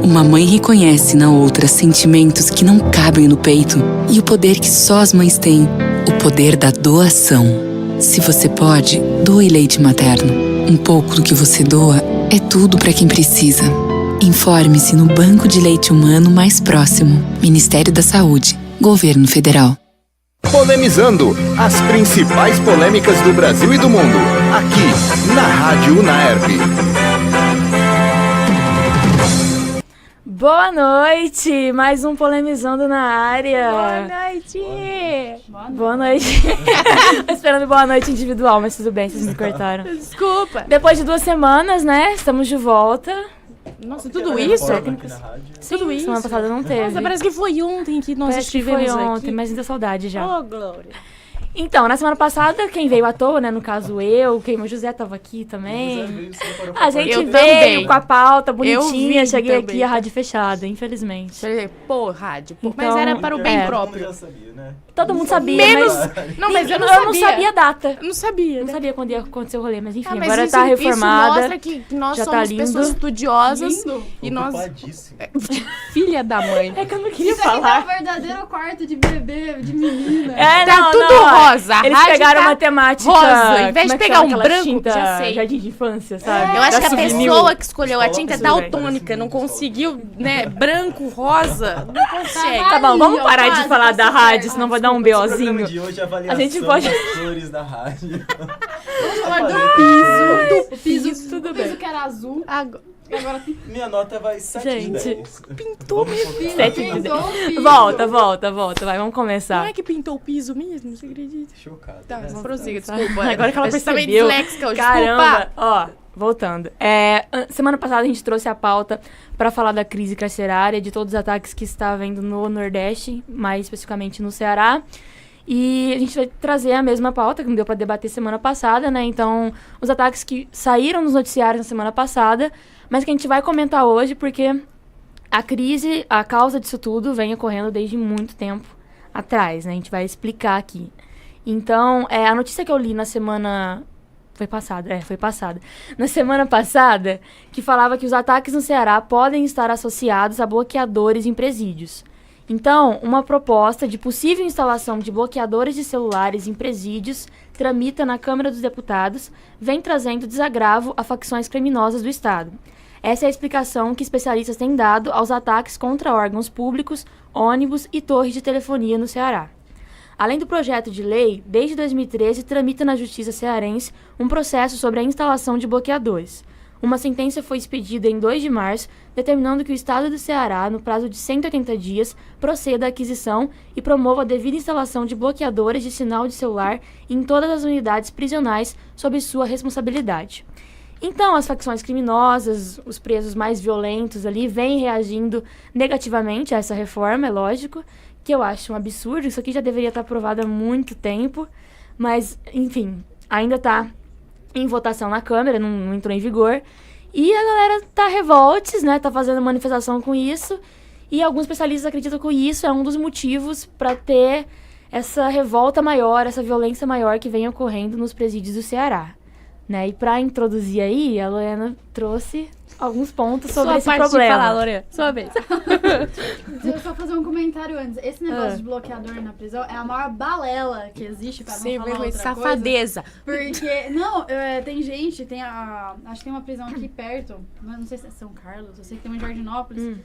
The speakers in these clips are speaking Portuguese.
Uma mãe reconhece na outra sentimentos que não cabem no peito e o poder que só as mães têm, o poder da doação. Se você pode, doe leite materno. Um pouco do que você doa é tudo para quem precisa. Informe-se no banco de leite humano mais próximo. Ministério da Saúde. Governo Federal. Polemizando as principais polêmicas do Brasil e do mundo. Aqui, na Rádio Unaerp. Boa noite! Mais um Polemizando na área. Boa noite! Boa noite. Esperando boa noite individual, mas tudo bem, vocês me cortaram. Desculpa. Depois de 2 semanas, né? Estamos de volta. Nossa, tudo isso? Sim, tudo isso. Semana passada não teve. Nossa, parece que foi ontem que nós Parece que estivemos foi ontem, aqui. mas ainda saudade já. Oh, glória. Então, na semana passada, quem veio à toa, né? No caso eu, o José tava aqui também. A gente Eu veio também. com a pauta bonitinha, vi cheguei também. aqui, a rádio fechada, infelizmente. Pô, rádio. Pô. Então, Mas era para o bem é. próprio. Todo mundo sabia, Menos... mas... Não, mas eu não Eu não sabia a data. Eu não sabia. Não né? sabia quando ia acontecer o rolê, mas enfim, Mas agora isso, tá reformada. Isso mostra que nós já tá somos lindo. pessoas estudiosas e nós... Filha da mãe. É que eu não queria Isso aqui tá falar. um verdadeiro quarto de bebê, de menina. É, Tá não, tudo não, rosa. A Eles rádio pegaram tá uma temática... rosa. Em vez de como é que pegar chama um aquela branco, tinta já sei. Jardim de infância, sabe? Eu acho que a Da Souvenir. pessoa que escolheu a tinta é Tudo bem. daltônica, não conseguiu, né, branco, rosa, não consegue. Tá bom, vamos Aí, ó, parar de quase, falar tá da super. rádio, senão vai dar um BOzinho. De hoje, avaliação A gente pode- das cores da rádio. Vamos falar do piso. Do piso, tudo O piso bem. que era azul, Agora, agora tem Minha nota vai 7 de Gente, 10. pintou meu piso. 7 de pintou o piso. Volta, vai, vamos Não começar. é que pintou o piso mesmo, você acredita? Chocado. Tá, né? prossiga, Tá. desculpa. Agora que ela Eu também percebeu. disléxica hoje, Caramba, desculpa. ó, voltando. Semana passada a gente trouxe a pauta para falar da crise carcerária, de todos os ataques que está havendo no Nordeste, mais especificamente no Ceará. E a gente vai trazer a mesma pauta que não deu para debater semana passada, né? Então, os ataques que saíram nos noticiários na semana passada, mas que a gente vai comentar hoje porque a crise, a causa disso tudo vem ocorrendo desde muito tempo atrás, né? A gente vai explicar aqui. Então, a notícia que eu li na semana... Foi passada. Na semana passada, que falava que os ataques no Ceará podem estar associados a bloqueadores em presídios. Então, uma proposta de possível instalação de bloqueadores de celulares em presídios tramita na Câmara dos Deputados, vem trazendo desagravo a facções criminosas do Estado. Essa é a explicação que especialistas têm dado aos ataques contra órgãos públicos, ônibus e torres de telefonia no Ceará. Além do projeto de lei, desde 2013 tramita na Justiça cearense um processo sobre a instalação de bloqueadores. Uma sentença foi expedida em 2 de março, determinando que o Estado do Ceará, no prazo de 180 dias, proceda à aquisição e promova a devida instalação de bloqueadores de sinal de celular em todas as unidades prisionais sob sua responsabilidade. Então, as facções criminosas, os presos mais violentos ali, vêm reagindo negativamente a essa reforma, é lógico, que eu acho um absurdo. Isso aqui já deveria estar aprovado há muito tempo, mas, enfim, ainda está em votação na Câmara, não entrou em vigor. E a galera tá revoltes, né? Tá fazendo manifestação com isso. E alguns especialistas acreditam que isso é um dos motivos para ter essa revolta maior, essa violência maior que vem ocorrendo nos presídios do Ceará. Né? E para introduzir aí, a Lorena trouxe alguns pontos sobre esse problema. Sua parte de falar, Lorena. Sua vez. Deixa eu só fazer um comentário antes. Esse negócio de bloqueador na prisão é a maior balela que existe, pra não Sem falar vergonha, outra safadeza. coisa. Porque, não, tem gente, acho que tem uma prisão aqui perto, não sei se é São Carlos, eu sei que tem uma em Jardinópolis,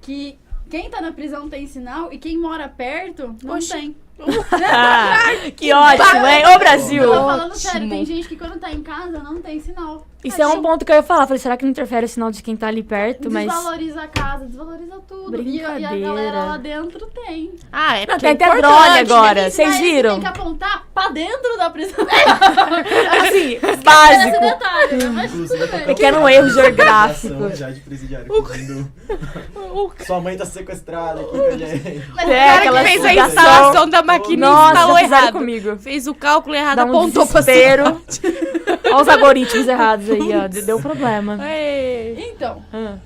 que quem tá na prisão tem sinal e quem mora perto não Oxi. tem. Que ótimo, hein? Ô, Brasil! Eu tô falando sério, tem gente que quando tá em casa não tem sinal. Isso é um ponto que eu ia falar. Falei, será que não interfere o sinal de quem tá ali perto? Mas Desvaloriza a casa, desvaloriza tudo. E a galera lá dentro tem. Ah, é não, porque tem é até importante. drone agora. Vocês Mas viram? tem que apontar pra dentro da prisão. Assim, Esse básico. detalhe, né? Mas tudo Inclusive, bem. Pequeno erro geográfico. Já de presidiário pedindo. Sua mãe tá sequestrada aqui com a gente. Mas O cara que fez a ligação. instalação da maquininha Nossa, instalou já fizeram errado. comigo. Fez o cálculo errado, Dá um apontou pra desespero. Olha os algoritmos errados aí, ó. Deu problema. Ei. Então, Ah.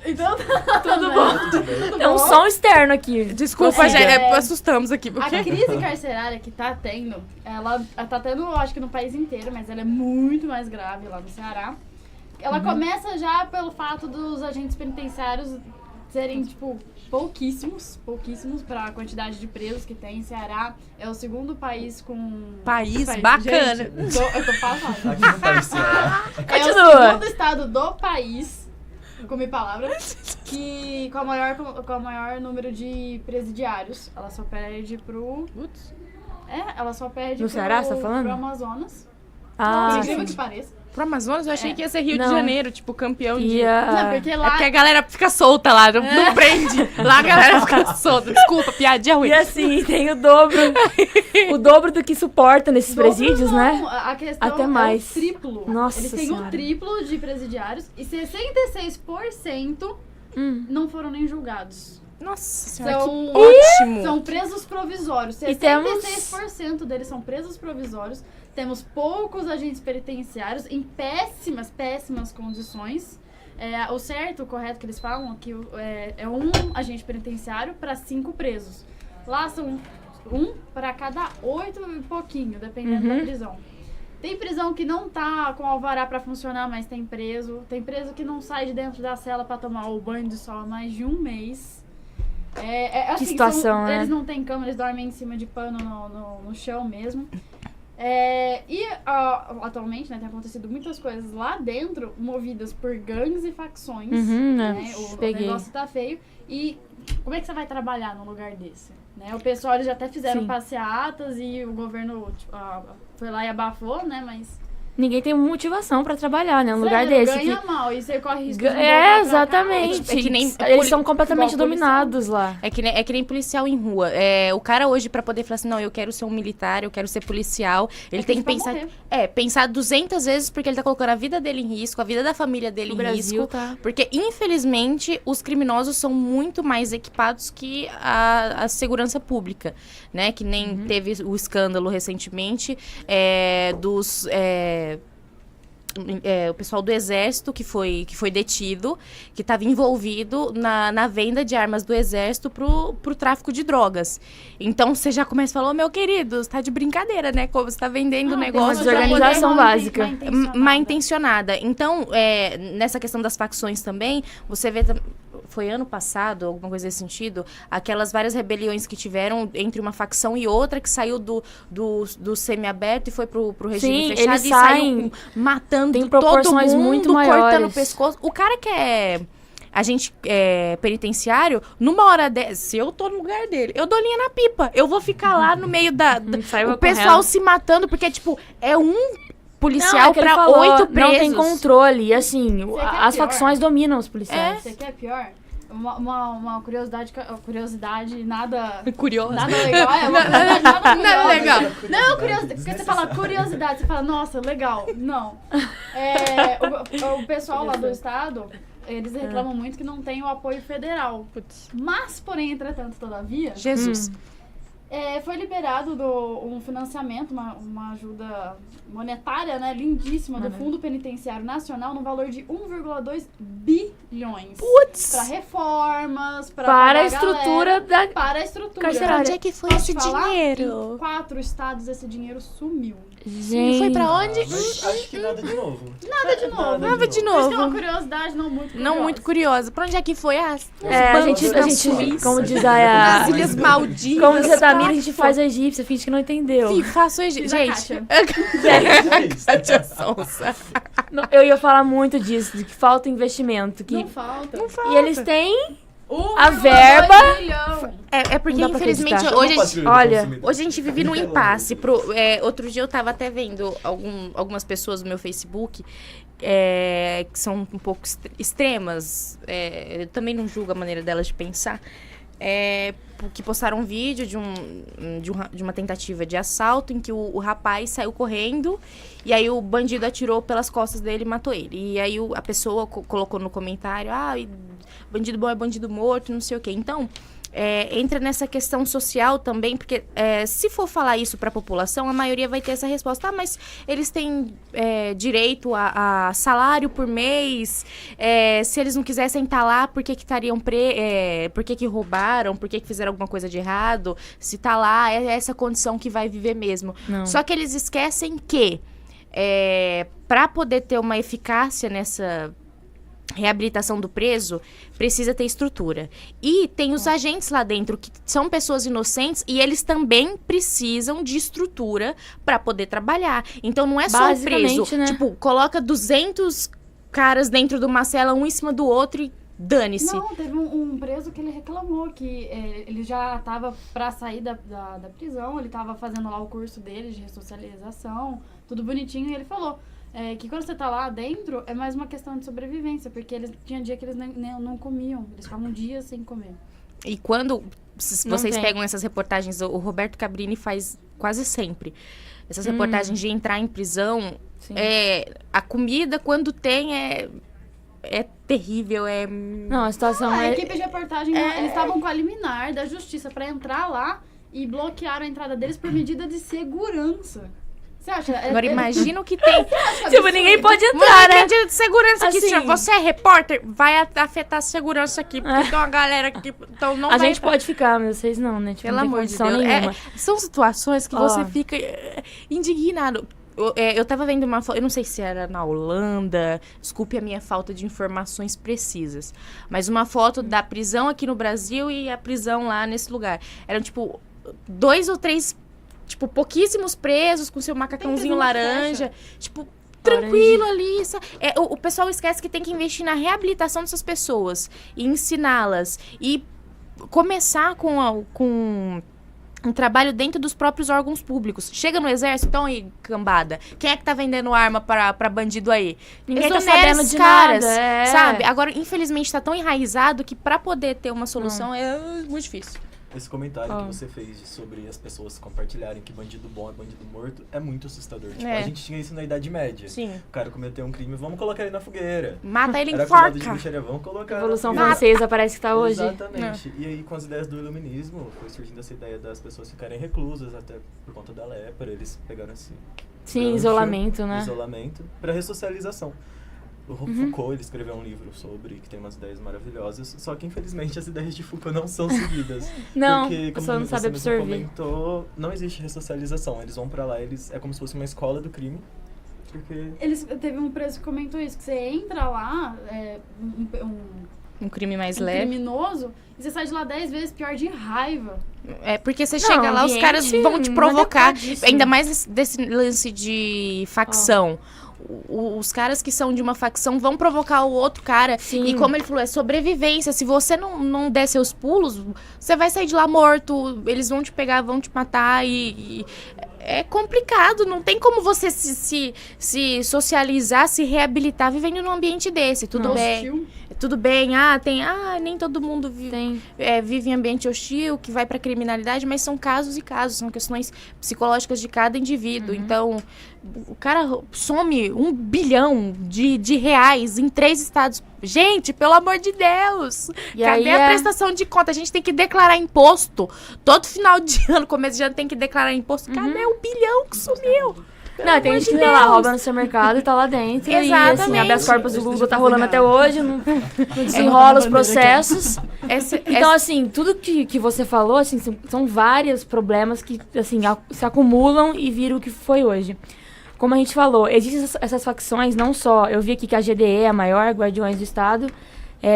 tá tudo bom. É um som externo aqui. Desculpa, Prossiga. gente, assustamos aqui. A Porque... crise carcerária que tá tendo, ela tá tendo, acho que no país inteiro, mas ela é muito mais grave lá no Ceará. ela começa já pelo fato dos agentes penitenciários serem, tipo, pouquíssimos pra quantidade de presos que tem. Ceará é o segundo país com... País bacana. Gente, eu tô falando. Aqui não tá isso, né? É o segundo estado do país, comi palavra, que com o maior número de presidiários. Ela só perde pro... ela só perde No Ceará, você tá falando? pro Amazonas. Ah, Por incrível que pareça. Pro Amazonas, eu achei que ia ser Rio Não. de Janeiro, tipo, campeão de... Não, porque É lá... porque a galera fica solta lá, não prende. Lá a galera fica solta. Desculpa, piadinha ruim. E assim, tem o dobro do que suporta nesses presídios, Não, né? A questão Até é mais. o triplo. Nossa Eles têm Senhora. o triplo de presidiários e 66% não foram nem julgados. Nossa senhora, São, que ótimo. são presos provisórios. E temos- 66% deles são presos provisórios. Temos poucos agentes penitenciários em péssimas condições. O certo, o correto que eles falam, que é um agente penitenciário para 5 presos. Lá são um para cada 8 e pouquinho, dependendo da prisão. Tem prisão que não tá com alvará para funcionar, mas tem preso. Tem preso que não sai de dentro da cela para tomar o banho de sol há mais de um mês. Assim, situação, né? Eles não têm cama, eles dormem em cima de pano no chão mesmo. Atualmente, né, tem acontecido muitas coisas lá dentro, movidas por gangues e facções. Né? O peguei. negócio tá feio. E como é que você vai trabalhar num lugar desse? Né? O pessoal, eles já até fizeram Sim. passeatas e o governo foi lá e abafou, né? Mas Ninguém tem motivação pra trabalhar, né? Um lugar sério, desse. ganha Que... mal e você corre risco de voltar pra cá. Exatamente. É que nem- Eles são completamente igual policial. dominados lá. É que nem policial em rua. O cara hoje, pra poder falar assim, não, eu quero ser um militar, eu quero ser policial, ele tem que pra pensar... morrer. Pensar 200 vezes, porque ele tá colocando a vida dele em risco, a vida da família dele O em Brasil risco. tá... Porque, infelizmente, os criminosos são muito mais equipados que a segurança pública, né? Que nem teve o escândalo recentemente dos... o pessoal do Exército que foi detido, que estava envolvido na venda de armas do Exército pro tráfico de drogas. Então, você já começa a falar, meu querido, você tá de brincadeira, né? Como você tá vendendo negócio uma desorganização básica. mal intencionada. Então, nessa questão das facções também, você vê... Foi ano passado, alguma coisa nesse sentido, aquelas várias rebeliões que tiveram entre uma facção e outra, que saiu do semi-aberto e foi pro regime Sim, fechado eles e saem... saiu matando tem todo proporções mundo, muito cortando maiores. o pescoço. O cara que é agente penitenciário, numa hora dessa, se eu tô no lugar dele, eu dou linha na pipa. Eu vou ficar lá no meio Saiba o pessoal correndo. se matando, porque, tipo, é um Não, policial é que ele pra falou, 8 presos. Não tem controle. E assim, Você quer as pior? facções dominam os policiais. Você quer pior? Uma curiosidade nada... Curioso. Nada legal. Uma curiosidade nada curiosa. legal. Não, curiosidade. Porque você fala curiosidade, você fala, nossa, legal. Não. O pessoal lá do estado, eles reclamam muito que não tem o apoio federal. Mas, porém, entretanto, todavia, Jesus. foi liberado um financiamento, uma ajuda monetária, né, lindíssima, do Fundo Penitenciário Nacional, no valor de 1,2 bilhões. Para reformas, Para a estrutura da... para a estrutura. Carcerária. Onde é que foi Posso esse falar? dinheiro? Em 4 estados esse dinheiro sumiu. Gente... E foi pra onde? Mas acho que nada de novo. Nada de novo. Nada de Por isso que é uma novo. curiosidade não muito curiosa. Não muito curiosa. Pra onde é que foi? a bancos gente, da Suíça. como diz Nas a... Ilhas Maldivas. Como diz a Tamira, a gente faz a egípcia, finge que não entendeu. Sim, faço Egito. Fiz a Gente, É isso. Tia Sonsa. Não, eu ia falar muito disso, de que falta investimento. Que... Não falta. E eles têm... 1,2 A verba- bilhão. É porque, Não dá pra infelizmente, acreditar. hoje, Chama a patrulha do olha, consumidor. hoje a gente vive num impasse. Outro dia eu tava até vendo algumas pessoas no meu Facebook que são um pouco extremas. Eu também não julgo a maneira delas de pensar. Que postaram um vídeo de uma tentativa de assalto em que o rapaz saiu correndo e aí o bandido atirou pelas costas dele e matou ele. E aí a pessoa colocou no comentário, bandido bom é bandido morto, não sei o quê. Então, entra nessa questão social também, porque se for falar isso para a população, a maioria vai ter essa resposta. Mas eles têm direito a salário por mês, se eles não quisessem estar lá, por que estariam por que roubaram, por que fizeram alguma coisa de errado, se tá lá, é essa condição que vai viver mesmo. Não. Só que eles esquecem que para poder ter uma eficácia nessa reabilitação do preso, precisa ter estrutura. E tem os agentes lá dentro, que são pessoas inocentes, e eles também precisam de estrutura para poder trabalhar. Então não é só o preso, né? tipo, coloca 200 caras dentro de uma cela, um em cima do outro, e dane-se. Não, teve um preso que ele reclamou que ele já tava pra sair da prisão, ele tava fazendo lá o curso dele de ressocialização, tudo bonitinho, e ele falou que quando você tá lá dentro, é mais uma questão de sobrevivência, porque tinha dia que eles não comiam, eles ficavam dias sem comer. E quando vocês pegam essas reportagens, o Roberto Cabrini faz quase sempre essas reportagens de entrar em prisão, a comida, quando tem, é terrível, Não, a situação A equipe de reportagem, eles estavam com a liminar da justiça pra entrar lá e bloquearam a entrada deles por medida de segurança. Você acha? Agora imagina o que tem. Tipo, ninguém pode entrar, né? Medida de segurança aqui, Assim, você é repórter, vai afetar a segurança aqui, porque tem uma galera aqui, então não A vai gente pode ficar, mas vocês não, né? Tipo, Pelo não tem amor de condição Deus. nenhuma. São situações que você fica indignado. Eu tava vendo uma foto, eu não sei se era na Holanda, desculpe a minha falta de informações precisas, mas uma foto da prisão aqui no Brasil e a prisão lá nesse lugar. Eram, tipo, 2 ou 3, tipo, pouquíssimos presos com seu macacãozinho laranja, tipo, tranquilo ali. O pessoal esquece que tem que investir na reabilitação dessas pessoas e ensiná-las e começar com um trabalho dentro dos próprios órgãos públicos. Chega no exército, então aí, cambada. Quem é que tá vendendo arma pra bandido aí? Ninguém tá sabendo de caras, nada, sabe? Agora, infelizmente, tá tão enraizado que pra poder ter uma solução é muito difícil. Esse comentário que você fez sobre as pessoas compartilharem que bandido bom é bandido morto é muito assustador. Tipo, a gente tinha isso na Idade Média. Sim. O cara cometeu um crime, vamos colocar ele na fogueira. Mata ele, Era acusado de enforca. bruxaria, vamos colocar. Revolução Francesa parece que tá hoje. Exatamente. E aí, com as ideias do iluminismo, foi surgindo essa ideia das pessoas ficarem reclusas, até por conta da lepra. Eles pegaram assim. Sim, isolamento, né? Isolamento para ressocialização. O Foucault, ele escreveu um livro sobre, que tem umas ideias maravilhosas, só que infelizmente as ideias de Foucault não são seguidas. Não, porque, a como pessoa não sabe você mesmo absorver. comentou, não existe ressocialização. Eles vão pra lá, é como se fosse uma escola do crime. Porque... Teve um preso que comentou isso, que você entra lá, Um crime mais um leve. criminoso, e você sai de lá 10 vezes pior de raiva. Porque você chega lá, os caras vão te provocar. Ainda mais desse lance de facção. Os caras que são de uma facção vão provocar o outro cara. Sim. E como ele falou, é sobrevivência. Se você não der seus pulos, você vai sair de lá morto. Eles vão te pegar, vão te matar. E é complicado. Não tem como você se socializar, se reabilitar vivendo num ambiente desse. Tudo bem. Tudo bem. Nem todo mundo vive em ambiente hostil, que vai pra criminalidade, mas são casos e casos. São questões psicológicas de cada indivíduo. Então, o cara some 1 bilhão de reais em 3 estados. Gente, pelo amor de Deus! Cadê a prestação de conta? A gente tem que declarar imposto. Todo final de ano, começo de ano, tem que declarar imposto. Cadê o bilhão que sumiu? Não, tem gente que vai lá, rouba no supermercado e tá lá dentro. Exatamente. E assim, habeas corpus do Google tá rolando até hoje, não desenrola os processos. Então, assim, tudo que você falou, assim, são vários problemas que, assim, se acumulam e viram o que foi hoje. Como a gente falou, existem essas facções, não só... Eu vi aqui que a GDE é a maior, Guardiões do Estado,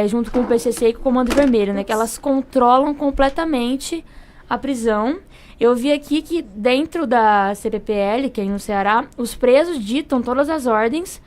junto com o PCC e com o Comando Vermelho, né? Que elas controlam completamente a prisão. Eu vi aqui que dentro da CPPL, que é aí no Ceará, os presos ditam todas as ordens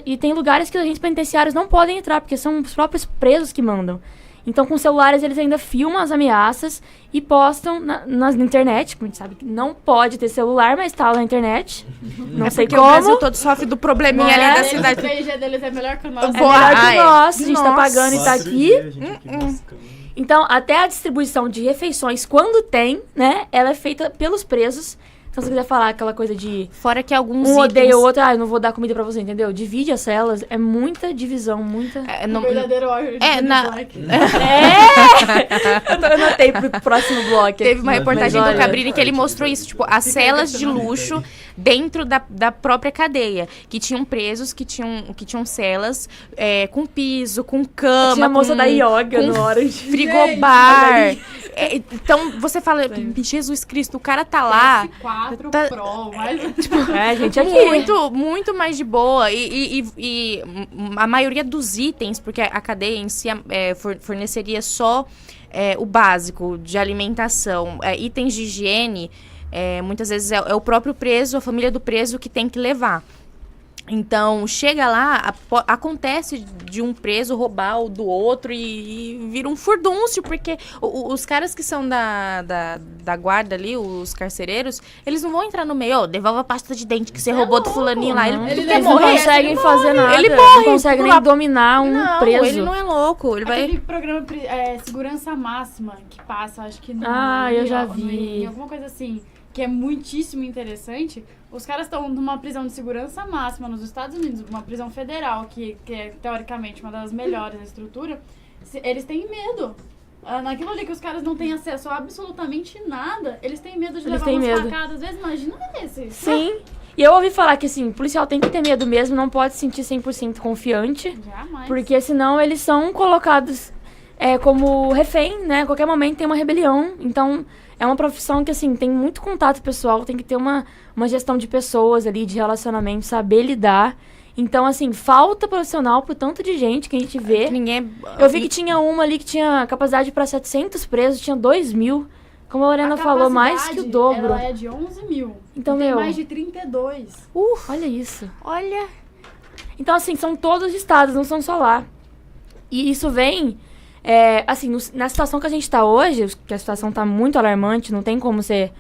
e tem lugares que os agentes penitenciários não podem entrar, porque são os próprios presos que mandam. Então, com celulares, eles ainda filmam as ameaças e postam na internet. Como a gente sabe que não pode ter celular, mas tá lá na internet. Não sei porque como. o Brasil todo sofre do probleminha ali da cidade. O 3G deles é melhor que o nosso. É melhor que o nosso, a gente tá pagando e tá 4G, aqui. a gente aqui buscando. Então, até a distribuição de refeições, quando tem, né, ela é feita pelos presos. Então, se você quiser falar aquela coisa de... Fora que alguns um itens... odeia o outro, eu não vou dar comida pra você, entendeu? Divide as celas, é muita divisão, muita... O verdadeiro órgão de Black. Eu anotei pro próximo bloco. Teve uma reportagem Mas do olha, Cabrini que ele mostrou isso, tipo, as celas de luxo dentro da própria cadeia. Que tinham presos, que tinham celas com piso, com cama, tinha a moça da yoga com no Orange. frigobar. Então, você fala, Jesus Cristo, o cara tá lá... PS4 Tá- Pro, mas... Gente, aqui. Muito, muito mais de boa. E a maioria dos itens, porque a cadeia em si forneceria só o básico de alimentação, itens de higiene, muitas vezes é o próprio preso, a família do preso que tem que levar. Então, chega lá, acontece de um preso roubar o do outro e vira um furdúncio, porque os caras que são da guarda ali, os carcereiros, eles não vão entrar no meio, devolve a pasta de dente que você roubou do fulaninho lá. Ele quer Eles não morrer. conseguem fazer nada. Ele Não morre. conseguem nem dominar um preso. Ele não é louco. Ele vai... Aquele programa Segurança Máxima, que passa, acho que no... Eu já no vi. alguma coisa assim, que é muitíssimo interessante. Os caras estão numa prisão de segurança máxima nos Estados Unidos, uma prisão federal, que é teoricamente uma das melhores da estrutura. Eles têm medo. Naquilo ali que os caras não têm acesso a absolutamente nada, eles têm medo de levar umas facadas. Às vezes, imagina esse. Sim. E eu ouvi falar que, assim, o policial tem que ter medo mesmo, não pode se sentir 100% confiante. Jamais. Porque senão eles são colocados como refém, né? A qualquer momento tem uma rebelião. Então, é uma profissão que, assim, tem muito contato pessoal, tem que ter uma gestão de pessoas ali, de relacionamento, saber lidar. Então, assim, falta profissional pro tanto de gente que a gente vê. Eu vi que tinha uma ali que tinha capacidade para 700 presos, tinha 2.000. Como a Lorena falou, mais que o dobro. Ela é de 11 mil. Então, tem meu... mais de 32. Olha isso. Olha... Então, assim, são todos os estados, não são só lá. E isso vem... assim, na situação que a gente tá hoje, que a situação tá muito alarmante, não tem como ser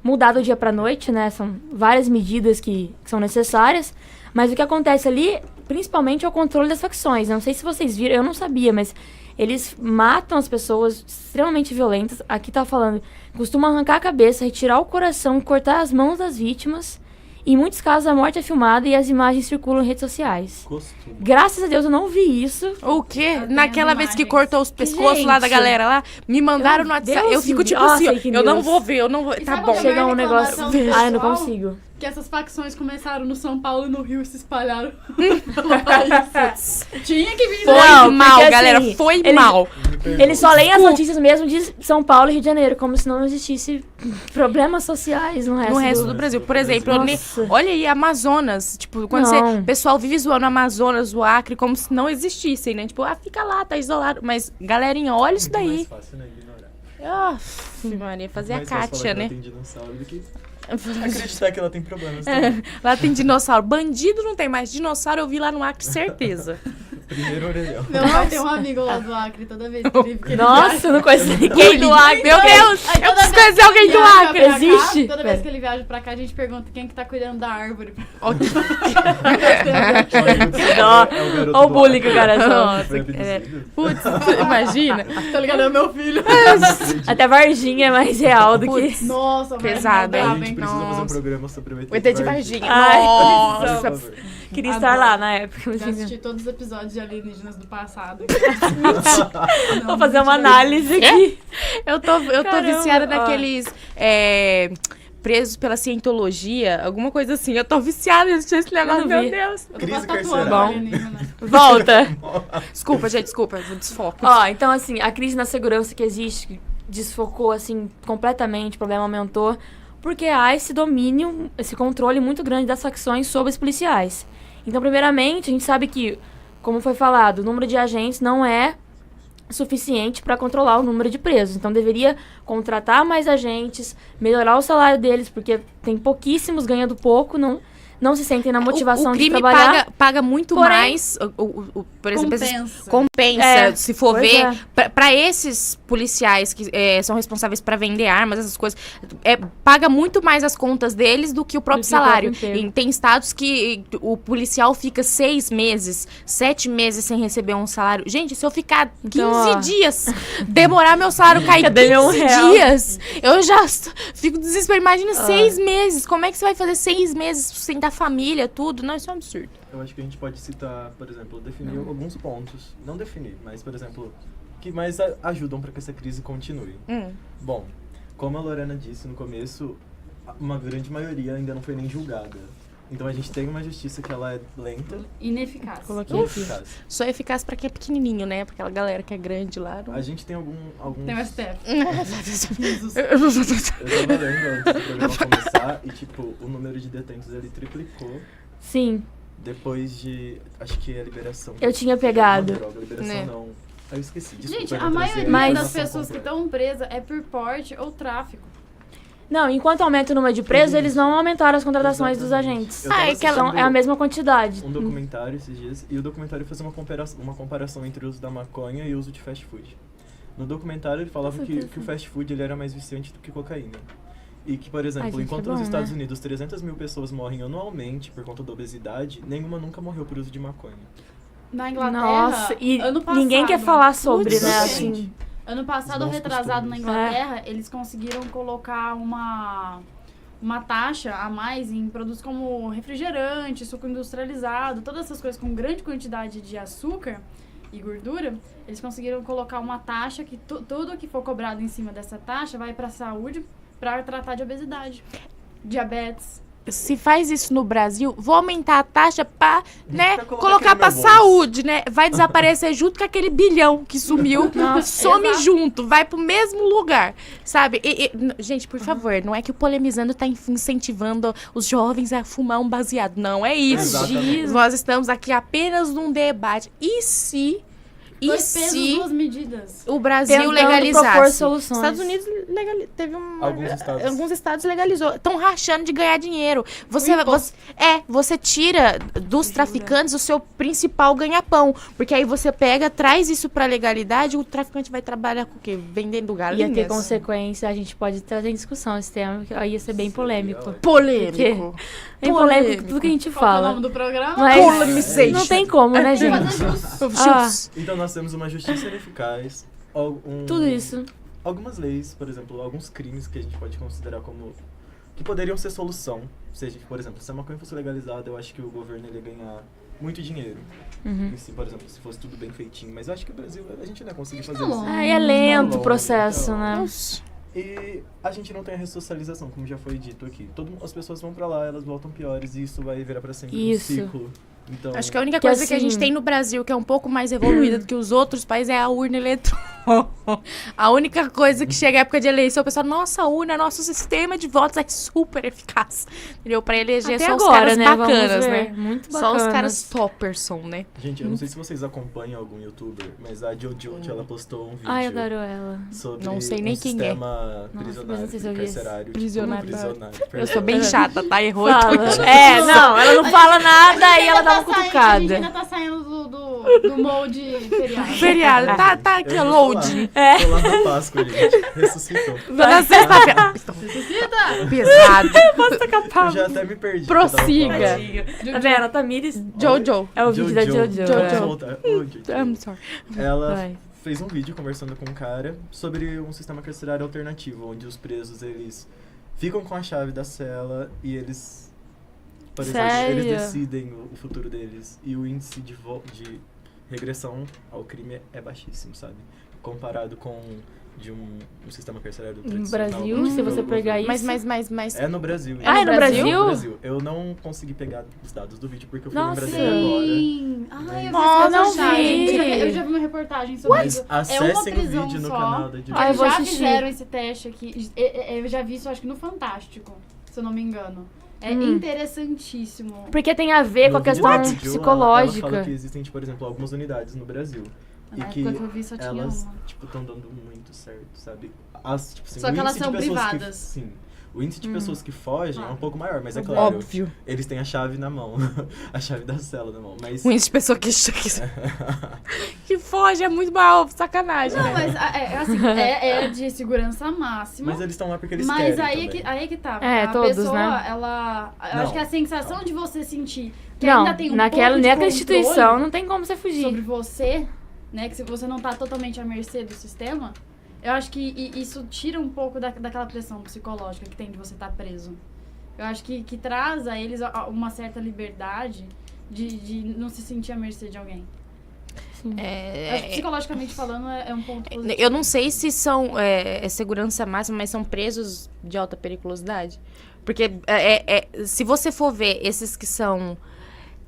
mudar do dia pra noite, né? São várias medidas que são necessárias. Mas o que acontece ali, principalmente, é o controle das facções. Não sei se vocês viram, eu não sabia, mas eles matam as pessoas extremamente violentas. Aqui tá falando, costumam arrancar a cabeça, retirar o coração, cortar as mãos das vítimas. Em muitos casos, a morte é filmada e as imagens circulam em redes sociais. Costume. Graças a Deus, eu não vi isso. O quê? tenho Naquela as vez que imagens. cortou os pescoços lá da Gente. galera lá, me mandaram no WhatsApp. Deus eu fico me tipo livre. assim, ó, Nossa, que eu não Deus. vou ver, eu não vou... E Tá sabe bom. qual é a Chega um reclamação negócio... do Ai, eu não pessoal? consigo. Que essas facções começaram no São Paulo e no Rio e se espalharam pelo país. Tinha que vir. Foi Não, mal, porque, galera, assim, foi eles- mal. Eles só leem as notícias mesmo de São Paulo e Rio de Janeiro, como se não existisse problemas sociais no resto, No resto do... do Brasil. Por exemplo, Nossa. olha aí, Amazonas. Tipo, quando Não. o pessoal vive zoando o Amazonas, o Acre, como se não existissem, né? Tipo, fica lá, tá isolado. Mas, galerinha, olha isso Muito daí. mais fácil, né, ignorar. Maria, fazer a Mais fácil Kátia, falar que né? ela tem dinossauro do que acreditar que ela tem problemas também. Lá tem dinossauro. Bandido não tem mais. Dinossauro eu vi lá no Acre, certeza. Primeiro orelhão. Meu pai tem um amigo lá do Acre, toda vez que ele Nossa, eu não conheço ninguém do Acre. Meu Deus, Aí eu toda preciso vez conhecer que alguém ele do viaja Acre. pra cá, Existe? Toda Pera. vez que ele viaja pra cá, a gente pergunta quem que tá cuidando da árvore. Olha o bullying que o cara sofre. Foi abduzido. Putz, imagina. Tá ligado? É meu filho. Até Varginha é mais real do que... Nossa, Pesado, velho, A tá gente bem. precisa fazer um Nossa. programa sobre o ET, O ET de Varginha. Ai, Nossa. Por favor. Queria estar lá na época. Já assisti todos os episódios de alienígenas do passado. Vou fazer uma análise aqui. Eu tô Caramba, viciada ó. naqueles presos pela cientologia, alguma coisa assim. Eu tô viciada nesse negócio, não meu vi. Deus. Eu tô Crise quase tatuando carcerária. alienígena. Volta. Desculpa, gente, desculpa. Eu desfoco. Ó, então assim, a crise na segurança que existe, que desfocou assim completamente, o problema aumentou, porque há esse domínio, esse controle muito grande das facções sobre os policiais. Então, primeiramente, a gente sabe que, como foi falado, o número de agentes não é suficiente para controlar o número de presos. Então, deveria contratar mais agentes, melhorar o salário deles, porque tem pouquíssimos ganhando pouco, não se sentem na motivação o de crime trabalhar. paga muito Porém, mais, por exemplo, Compensa. compensa, se for pois ver, é. pra esses policiais que são responsáveis pra vender armas, essas coisas, paga muito mais as contas deles do que o próprio Do que o salário. próprio emprego. E tem estados que o policial fica 6 meses, 7 meses sem receber um salário. Gente, se eu ficar 15 Então, ó. dias, demorar meu salário cair Cadê meu 15 real? dias, eu já fico desesperada. Imagina 6 meses, como é que você vai fazer 6 meses sustentar a família, tudo? Não, isso é um absurdo. Eu acho que a gente pode citar, por exemplo, definir alguns pontos. Não definir, mas, por exemplo, que mais ajudam para que essa crise continue. Bom, como a Lorena disse no começo, uma grande maioria ainda não foi nem julgada. Então a gente tem uma justiça que ela é lenta Ineficaz. Coloquei e aqui. eficaz. Só é eficaz pra quem é pequenininho, né? Pra aquela galera que é grande lá. Não... A gente tem alguns... Tem o STF. Eu tava lendo antes do programa começar e, tipo, o número de detentos, ele triplicou Sim, depois de... Acho que é a liberação. eu tinha pegado. Não, droga, liberação Né. não. Eu esqueci. Desculpa, Gente, eu a vou trazer maioria Mas- das informação pessoas que completa. estão presas é por porte ou tráfico. Não, enquanto aumenta o número de presos, eles não aumentaram as contratações dos Exatamente. agentes. Eu tava Então, é a mesma quantidade. um documentário esses dias, e o documentário fez uma comparação entre o uso da maconha e o uso de fast food. No documentário ele falava que o fast food ele era mais viciante do que cocaína. E que, por exemplo, gente, enquanto é bom, nos Estados né? Unidos 300 mil pessoas morrem anualmente por conta da obesidade, nenhuma nunca morreu por uso de maconha. Na Inglaterra, Nossa, e ano passado, ninguém quer falar sobre, Putz, né, exatamente. assim. Ano passado, Os ou bons retrasado na costumes. Inglaterra, eles conseguiram colocar uma taxa a mais em produtos como refrigerante, suco industrializado, todas essas coisas com grande quantidade de açúcar e gordura. Eles conseguiram colocar uma taxa que tudo que for cobrado em cima dessa taxa vai para a saúde para tratar de obesidade, diabetes. Se faz isso no Brasil, vou aumentar a taxa pra, né, Pra colocar colocar aqui pra no meu bolso. saúde, né? Vai desaparecer junto com aquele bilhão que sumiu. Some exato. junto, vai pro mesmo lugar, sabe? Gente, por favor, não é que o Polemizando tá incentivando os jovens a fumar um baseado. Não é isso. Exatamente. Nós estamos aqui apenas num debate. E se Dois pesos, duas medidas. o Brasil Tentando legalizasse? propor soluções. Estados Unidos teve Alguns estados. legalizou. Estão rachando de ganhar dinheiro. Você tira dos traficantes o seu principal ganha-pão. Porque aí você pega, traz isso pra legalidade, o traficante vai trabalhar com o quê? Vendendo galinhas? Ia ter consequência, a gente pode trazer em discussão esse tema, que aí ia ser bem polêmico. Polêmico. Bem polêmico tudo que a gente Qual que é o fala. nome do programa? Mas Polemization. não tem como, né, gente? Então nós temos uma justiça ineficaz, Tudo isso. algumas leis, por exemplo, alguns crimes que a gente pode considerar como que poderiam ser solução. Seja, por exemplo, se a maconha fosse legalizada, eu acho que o governo ia ganhar muito dinheiro. Uhum. E se, por exemplo, se fosse tudo bem feitinho. Mas eu acho que o Brasil, a gente não ia conseguir fazer longe. isso. Ah, é lento o longe, processo, tá né? E a gente não tem a ressocialização, como já foi dito aqui. As pessoas vão pra lá, elas voltam piores e isso vai virar pra sempre Isso. um ciclo. Então, Acho que a única Que coisa que a assim- gente tem no Brasil que é um pouco mais evoluída do que os outros países é a urna eletrônica. A única coisa que chega à época de eleição, o pessoal, nossa, a urna, nosso sistema de votos é super eficaz. Entendeu? Pra eleger Até só os agora, caras né? bacanas, Vamos ver. né? Muito Só bacanas. os caras topperson, né? gente, eu não sei se vocês acompanham algum youtuber, mas a Jojo, ela postou um vídeo Ai, eu adoro ela. sobre Não sei nem um quem é. sistema mas prisionário, não sei se eu vi esse. carcerário. Prisionário. Prisionário. Eu sou bem chata, tá? Errou. Fala. então. É, não, ela não fala nada e ela dá uma A gente cutucada. ainda tá saindo do molde feriado. Feriado. Tá aqui, Eu load. Tô lá na Páscoa, gente. Ressuscitou. Na sexta-feira. Pesado. Eu já até me perdi. Prossiga. Tá vendo? A Tamires Jojo. é o vídeo da Jojo. Jojo. é. Jojo. I'm sorry. Ela Vai. fez um vídeo conversando com um cara sobre um sistema carcerário alternativo, onde os presos, eles ficam com a chave da cela e eles... Por exemplo, Sério? eles decidem o futuro deles. E o índice de regressão ao crime é baixíssimo, sabe? Comparado com de um sistema carcerário No tradicional. Brasil, pelo se você pegar governo. isso... Mas. É no Brasil. Ah, é no Brasil? É no Brasil. Eu não consegui pegar os dados do vídeo porque eu fui Nossa. no Brasil agora. Sim. Ai, eu vi Oh, essa não reportagem. vi. Eu já vi uma reportagem sobre Mas isso. É uma acessem o prisão vídeo no só. canal da Jojo. Ah, eu vou já assistir. fizeram esse teste aqui. Eu já vi isso, acho que no Fantástico, se eu não me engano. É interessantíssimo. Porque tem a ver com a No vídeo questão da Jojo, Ela psicológica. fala que existem, tipo, por exemplo, algumas unidades no Brasil. E Na que época que eu vi, só tinha elas, uma. tipo, estão dando muito certo, sabe? Tipo, assim, Só o que elas índice são de pessoas privadas. sim. O índice de pessoas que fogem é um Claro. pouco maior, mas é claro. Óbvio. Eles têm a chave na mão. A chave da cela na mão. Mas. O índice de pessoa que foge é muito mal, sacanagem, Não, né? mas assim, é de segurança máxima. Mas eles estão lá porque eles Mas querem. aí também. é que tá. É, a todos, pessoa, né? ela. Eu Não, acho que a sensação de você sentir que Não, ainda tem um naquela pouco de naquela controle instituição não tem como você sobre fugir. você, né? Que se você não tá totalmente à mercê do sistema, eu acho que isso tira um pouco daquela pressão psicológica que tem de você estar preso. Eu acho que traz a eles uma certa liberdade de não se sentir à mercê de alguém. Eu acho que psicologicamente falando é um ponto positivo. Eu não sei se são segurança máxima, mas são presos de alta periculosidade. Porque se você for ver esses que são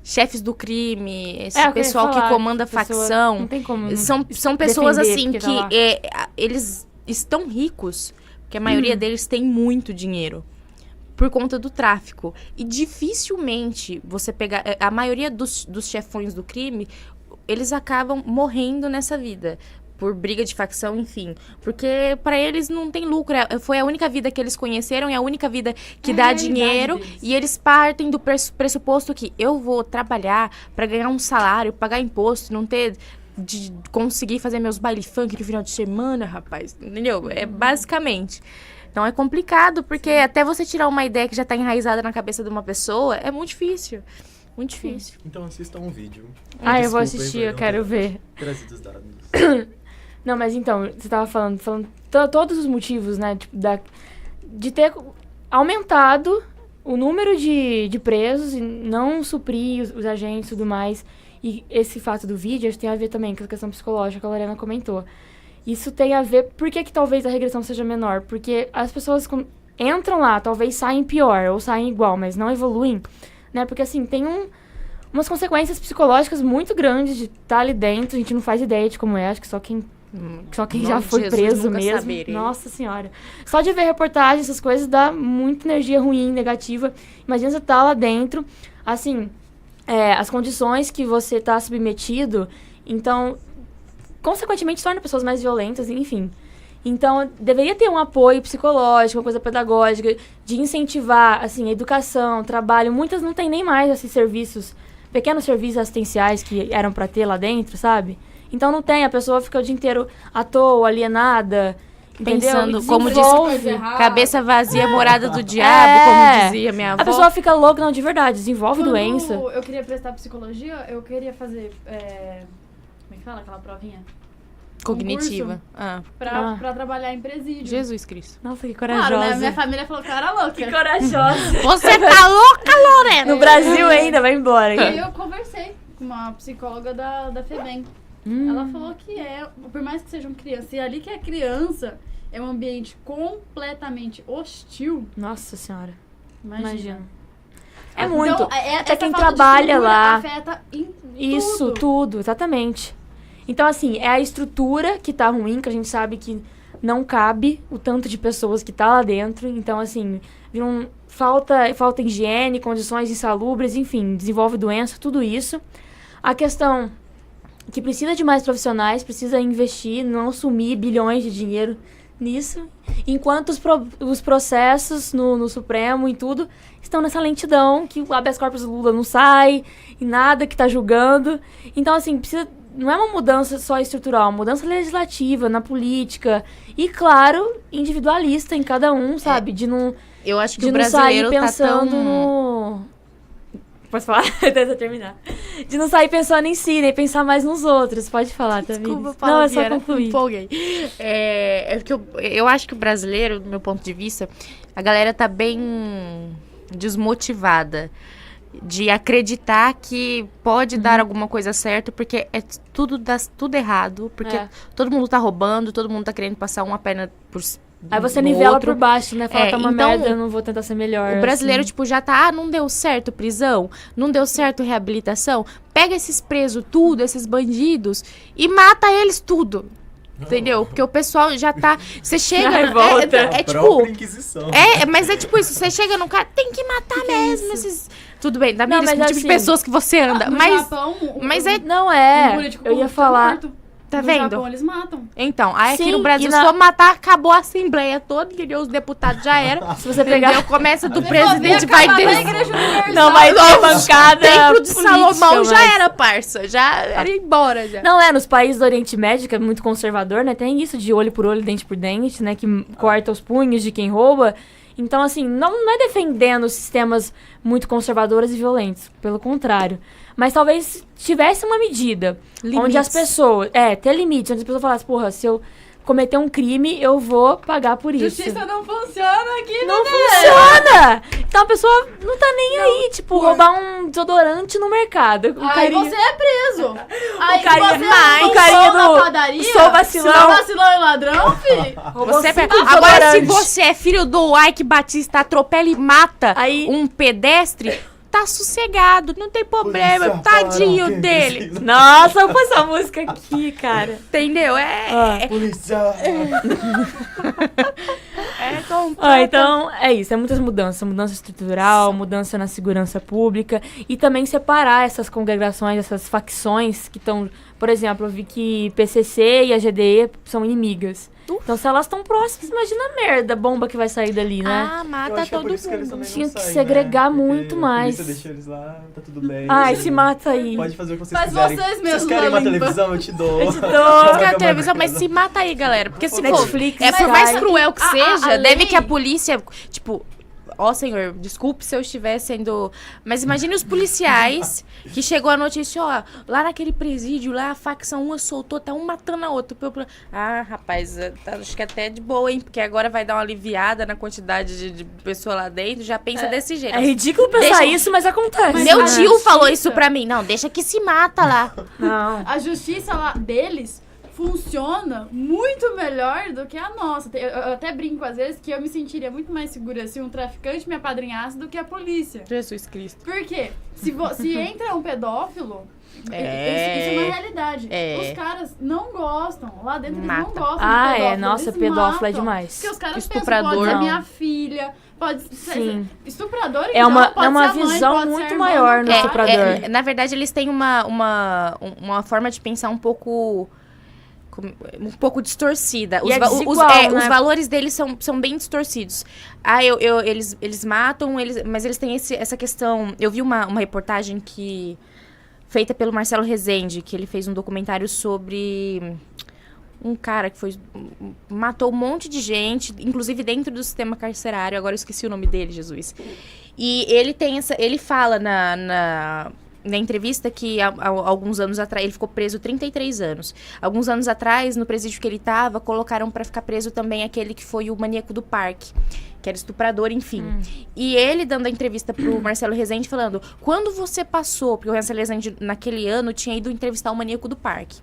chefes do crime, esse pessoal que comanda a facção, não tem como são pessoas assim defender, que eles estão ricos, porque a maioria deles tem muito dinheiro por conta do tráfico. E dificilmente você pegar... A maioria dos chefões do crime, eles acabam morrendo nessa vida. Por briga de facção, enfim. Porque pra eles não tem lucro. Foi a única vida que eles conheceram e a única vida que dá dinheiro. Deles. E eles partem do pressuposto que eu vou trabalhar pra ganhar um salário, pagar imposto, não ter... de conseguir fazer meus baile funk no final de semana, rapaz. Entendeu? É basicamente... Então é complicado, porque até você tirar uma ideia que já tá enraizada na cabeça de uma pessoa, é muito difícil. Muito difícil. Então assista um vídeo. Eu vou Desculpa, assistir, hein, eu quero ver. Trazidos dados. Não, mas então, você tava falando todos os motivos, né, tipo, de ter aumentado o número de presos e não suprir os agentes e tudo mais. E esse fato do vídeo, acho que tem a ver também com a questão psicológica que a Lorena comentou. Isso tem a ver... Por que talvez a regressão seja menor? Porque as pessoas entram lá, talvez saem pior ou saem igual, mas não evoluem, né? Porque, assim, tem umas consequências psicológicas muito grandes de estar ali dentro. A gente não faz ideia de como é, acho que só quem já foi preso mesmo. Saberei. Nossa Senhora. Só de ver reportagem, essas coisas, dá muita energia ruim, negativa. Imagina você estar lá dentro, assim, as condições que você está submetido, então... consequentemente, torna pessoas mais violentas, enfim. Então, deveria ter um apoio psicológico, uma coisa pedagógica, de incentivar, assim, a educação, trabalho. Muitas não têm nem mais esses serviços, pequenos serviços assistenciais que eram pra ter lá dentro, sabe? Então, não tem. A pessoa fica o dia inteiro à toa, alienada, pensando, entendeu? como Desenvolve. cabeça vazia, morada do diabo, como dizia minha avó. A pessoa fica louca, não, de verdade, desenvolve doença. Quando eu queria prestar psicologia, eu queria fazer... como é que fala aquela provinha? Cognitiva. Pra trabalhar em presídio. Jesus Cristo. Nossa, que corajosa. Claro, né? Minha família falou que eu era louca. Que corajosa. Você tá louca, Lorena? No Brasil ainda, vai embora. E aí eu conversei com uma psicóloga da FEBEM. Ela falou que por mais que sejam crianças, e ali que é criança, é um ambiente completamente hostil. Nossa Senhora. Imagina. É muito. Então, até quem falta de trabalha estrutura lá. afeta em Isso, tudo, exatamente. Então, assim, é a estrutura que tá ruim, que a gente sabe que não cabe o tanto de pessoas que tá lá dentro. Então, assim, falta higiene, condições insalubres, enfim, desenvolve doença, tudo isso. A questão que precisa de mais profissionais, precisa investir, não sumir bilhões de dinheiro nisso, enquanto os processos no Supremo e tudo estão nessa lentidão, que o habeas corpus do Lula não sai, e nada que tá julgando. Então, assim, não é uma mudança só estrutural, uma mudança legislativa, na política, e, claro, individualista em cada um, sabe? Eu acho que de o não sair brasileiro pensando tá tão... no... Posso falar? Até eu terminar. De não sair pensando em si, nem pensar mais nos outros. Pode falar, Tamires. Desculpa, Paula não, é só Vieira, concluir. empolguei. Porque eu acho que o brasileiro, do meu ponto de vista, a galera tá bem desmotivada de acreditar que pode dar alguma coisa certa, porque dá tudo errado, porque todo mundo tá roubando, todo mundo tá querendo passar uma perna por Aí você no nivela outro. por baixo, né? Fala, tá uma então, merda, eu não vou tentar ser melhor. O brasileiro, assim. tipo, já tá, não deu certo prisão, não deu certo reabilitação, pega esses presos tudo, esses bandidos, e mata eles tudo. Entendeu? Porque o pessoal já tá... Você chega... tipo... Inquisição. Mas é tipo isso, você chega no cara, tem que matar mesmo esses... Tudo bem, dá mesmo mas tipo assim, de pessoas que você anda, No mas... Japão, mas é... Não é. um político Eu ia corrupto é falar... morto. Tá No vendo? Japão, eles matam. Então, aí aqui Sim, no Brasil, e se for matar, acabou a Assembleia toda, entendeu? Os deputados já eram. Se você pegar... Entendeu? Começa do Você presidente, vai vai acabar na descer. Igreja Universal. Não vai ter bancada Templo de política, Salomão já mas- era, parça. Já era embora, já. Não, nos países do Oriente Médio, que é muito conservador, né? Tem isso de olho por olho, dente por dente, né? Que corta os punhos de quem rouba. Então, assim, não é defendendo sistemas muito conservadores e violentos. Pelo contrário. Mas talvez tivesse uma medida onde as pessoas... ter limite. Onde as pessoas falassem, porra, se eu cometer um crime, eu vou pagar por isso. Justiça não funciona aqui, Não né? funciona! Então a pessoa não tá nem aí, tipo, roubar um desodorante no mercado. O Aí carinha- você é preso. Aí carinha- você Mas- não o carinha na do- padaria, sou vacilão. Sou vacilão e ladrão, fi. Roubou Você cinco agora, se desodorantes. você é filho do Ike Batista, atropela e mata Aí- um pedestre, tá sossegado, não tem problema, Polícia, tadinho para, quem dele. precisa? Nossa, eu vou pôr essa música aqui, cara. Entendeu? Polícia! Então, é isso. É muitas mudanças. Mudança estrutural, mudança na segurança pública. E também separar essas congregações, essas facções que estão... Por exemplo, eu vi que PCC e a GDE são inimigas. Então, se elas estão próximas, imagina a merda, bomba que vai sair dali, né? Ah, Eu mata acho que é todo por isso que eles mundo. também Tinha não que saem, segregar né? Porque muito mais. A polícia deixa eles lá, tá tudo bem. Ai, se mata aí. Pode fazer o que vocês Faz quiserem. vocês mesmos, Vocês querem uma Limpa. televisão? Eu te dou. Eu te dou. Vocês querem a televisão, mas se mata aí, galera. Porque se for... Netflix, É, por mais Sky. cruel que seja, a deve lei- que a polícia, tipo... Ó, senhor, desculpe se eu estiver sendo... Mas imagine os policiais que chegou a notícia, ó, lá naquele presídio, lá a facção uma soltou, tá um matando a outra. Ah, rapaz, acho que até de boa, hein? Porque agora vai dar uma aliviada na quantidade de pessoa lá dentro, já pensa desse jeito. É ridículo pensar Deixa- isso, mas acontece. Meu a tio justiça- falou isso pra mim. Não, deixa que se mata lá. Não. A justiça lá deles funciona muito melhor do que a nossa. Eu até brinco às vezes que eu me sentiria muito mais segura se um traficante me apadrinhasse do que a polícia. Jesus Cristo. Por quê? Se entra um pedófilo, É. isso é uma realidade. É. Os caras não gostam. Lá dentro eles Mata. não gostam Ah, de pedófilo. é. Nossa, eles pedófilo é matam. demais. Porque os caras Estuprador. pensam, pode ser Não. minha filha, pode ser... Sim. Estuprador, É uma, então, pode é uma ser a mãe, visão pode ser a muito irmã maior do no cara. estuprador. na verdade, eles têm uma forma de pensar um pouco distorcida. E é desigual, né? Os valores deles são bem distorcidos. Ah, eles matam, mas eles têm essa questão... Eu vi uma reportagem feita pelo Marcelo Rezende, que ele fez um documentário sobre um cara que matou um monte de gente, inclusive dentro do sistema carcerário. Agora eu esqueci o nome dele, Jesus. E ele fala na entrevista que há alguns anos atrás, ele ficou preso 33 anos. Alguns anos atrás, no presídio que ele estava, colocaram para ficar preso também aquele que foi o maníaco do parque, que era estuprador, enfim. E ele dando a entrevista pro Marcelo Rezende falando, quando você passou, porque o Marcelo Rezende naquele ano tinha ido entrevistar o maníaco do parque.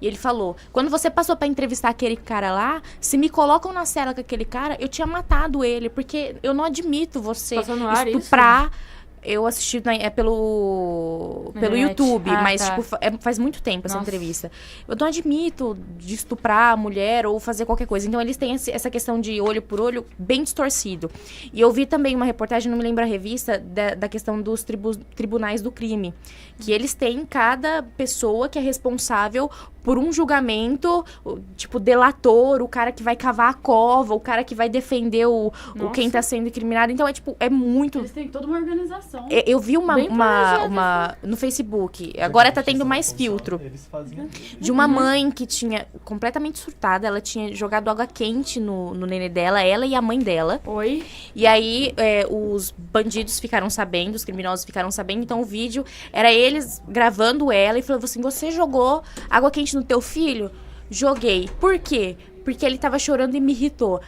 E ele falou, quando você passou pra entrevistar aquele cara lá, se me colocam na cela com aquele cara, eu tinha matado ele, porque eu não admito você Passou no ar estuprar... Eu assisti pelo Internet. YouTube, Ah, mas tá. tipo, faz muito tempo essa Nossa. entrevista. Eu não admito de estuprar a mulher ou fazer qualquer coisa. Então eles têm essa questão de olho por olho bem distorcido. E eu vi também uma reportagem, não me lembro a revista, da questão dos tribunais do crime. Que eles têm cada pessoa que é responsável por um julgamento, tipo, delator, o cara que vai cavar a cova, o cara que vai defender o quem tá sendo incriminado. Então, é muito... Eles têm toda uma organização. Eu vi Bem planejado, no Facebook, agora tá tendo mais filtro, Eles fazem de uma mãe que tinha completamente surtada, ela tinha jogado água quente no nenê dela, ela e a mãe dela. Oi? E aí, os bandidos ficaram sabendo, os criminosos ficaram sabendo, então o vídeo era eles gravando ela e falando assim, você jogou água quente no teu filho? Joguei. Por quê? Porque ele tava chorando e me irritou.